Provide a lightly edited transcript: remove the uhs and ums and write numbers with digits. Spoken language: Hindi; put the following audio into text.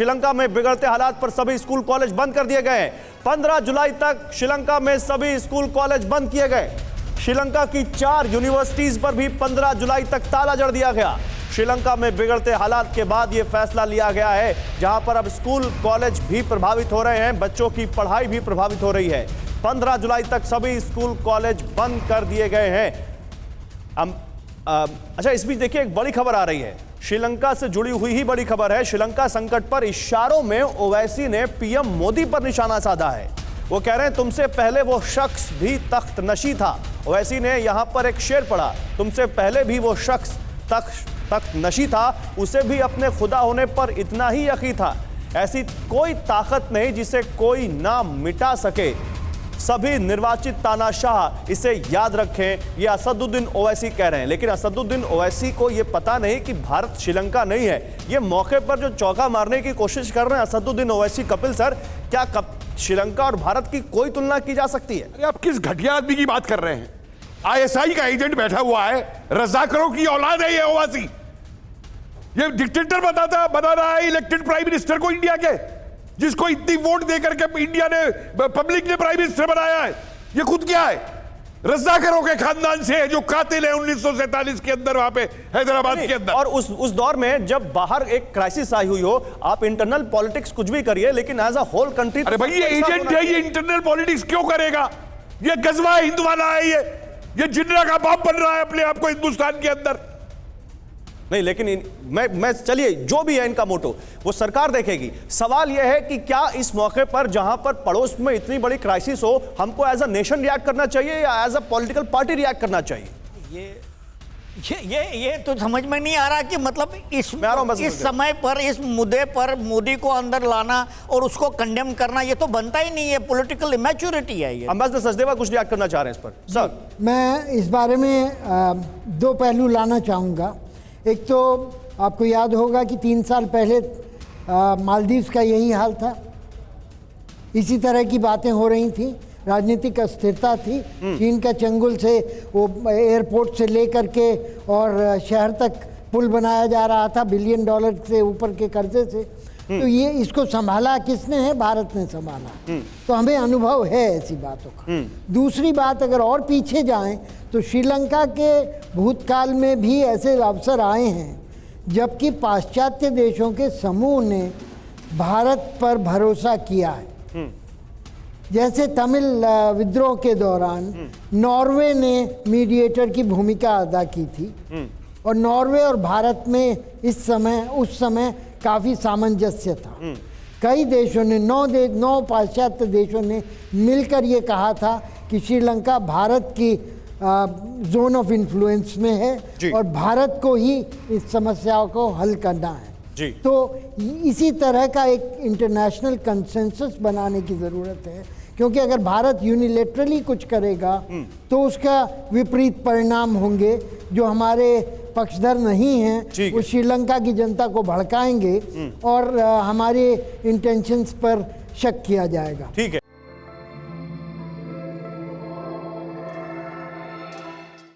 श्रीलंका में बिगड़ते हालात पर सभी स्कूल कॉलेज बंद कर दिए गए। 15 जुलाई तक श्रीलंका में सभी स्कूल कॉलेज बंद किए गए। श्रीलंका की 4 यूनिवर्सिटीज पर भी 15 जुलाई तक ताला जड़ दिया गया। श्रीलंका में बिगड़ते हालात के बाद यह फैसला लिया गया है, जहां पर अब स्कूल कॉलेज भी प्रभावित हो रहे हैं, बच्चों की पढ़ाई भी प्रभावित हो रही है। 15 जुलाई तक सभी स्कूल कॉलेज बंद कर दिए गए हैं। अच्छा, इस बीच देखिए एक बड़ी खबर आ रही है, श्रीलंका से जुड़ी हुई ही बड़ी खबर है। श्रीलंका संकट पर इशारों में ओवैसी ने पीएम मोदी पर निशाना साधा है। वो कह रहे हैं तुमसे पहले वो शख्स भी तख्त नशी था। ओवैसी ने यहां पर एक शेर पढ़ा, तुमसे पहले भी वो शख्स तख्त नशी था, उसे भी अपने खुदा होने पर इतना ही यकीन था। ऐसी कोई ताकत नहीं जिसे कोई ना मिटा सके। सभी निर्वाचित तानाशाह इसे याद रखें, ये असदुद्दीन ओवैसी कह रहे हैं। लेकिन असदुद्दीन ओवैसी को ये पता नहीं कि भारत श्रीलंका नहीं है। ये मौके पर जो चौका मारने की कोशिश कर रहे हैं असदुद्दीन ओवैसी, कपिल सर, क्या श्रीलंका और भारत की कोई तुलना की जा सकती है? अरे आप किस घटिया आदमी की बात कर रहे हैं? आईएसआई का एजेंट बैठा हुआ है, रज़ाकरों की औलाद है ये ओवैसी। ये डिक्टेटर बना रहा है इलेक्टेड प्राइम मिनिस्टर को इंडिया के, जिसको इतनी वोट देकर के इंडिया ने, पब्लिक ने प्राइम मिनिस्टर बनाया है। ये खुद क्या है? रज़ाकरों के खानदान से है, जो कातिल है 1947 के अंदर वहां पे हैदराबाद के अंदर। और उस दौर में जब बाहर एक क्राइसिस आई हुई हो, आप इंटरनल पॉलिटिक्स कुछ भी करिए, लेकिन एज अ होल कंट्री। अरे भाई, ये एजेंट है, ये इंटरनल पॉलिटिक्स क्यों करेगा? ये गजवा है, हिंदवाना है, ये जिन्ना का बाप बन रहा है अपने आप को हिंदुस्तान के अंदर। नहीं, लेकिन मैं चलिए, जो भी है इनका मोटो वो सरकार देखेगी। सवाल यह है कि क्या इस मौके पर, जहां पर पड़ोस में इतनी बड़ी क्राइसिस हो, हमको एज अ नेशन रिएक्ट करना चाहिए या as a political party react करना चाहिए? ये तो समझ में नहीं आ रहा कि मतलब इस समय पर, इस मुद्दे पर मोदी को अंदर लाना और उसको कंडेम करना, ये तो बनता ही नहीं है। पॉलिटिकल इमैच्योरिटी है ये। अम्बेसडर सचदेवा कुछ रिएक्ट करना चाह रहे हैं इस पर? सर, मैं इस बारे में 2 पहलू लाना चाहूँगा। एक तो आपको याद होगा कि 3 साल पहले मालदीव्स का यही हाल था, इसी तरह की बातें हो रही थी, राजनीतिक अस्थिरता थी। चीन का चंगुल से वो एयरपोर्ट से लेकर के और शहर तक पुल बनाया जा रहा था $1 बिलियन से ऊपर के कर्जे से। तो ये इसको संभाला किसने है? भारत ने संभाला। तो हमें अनुभव है ऐसी बातों का। दूसरी बात, अगर और पीछे जाएं तो श्रीलंका के भूतकाल में भी ऐसे अवसर आए हैं जबकि पाश्चात्य देशों के समूह ने भारत पर भरोसा किया है। जैसे तमिल विद्रोह के दौरान नॉर्वे ने मीडिएटर की भूमिका अदा की थी और नॉर्वे और भारत में उस समय काफ़ी सामंजस्य था। कई देशों ने, 9 पाश्चात्य देशों ने मिलकर ये कहा था कि श्रीलंका भारत की जोन ऑफ इन्फ्लुएंस में है और भारत को ही इस समस्याओं को हल करना है। तो इसी तरह का एक इंटरनेशनल कंसेंसस बनाने की ज़रूरत है, क्योंकि अगर भारत यूनिलेटरली कुछ करेगा तो उसका विपरीत परिणाम होंगे। जो हमारे पक्षधर नहीं हैं वो श्रीलंका की जनता को भड़काएंगे और हमारे इंटेंशंस पर शक किया जाएगा। ठीक है।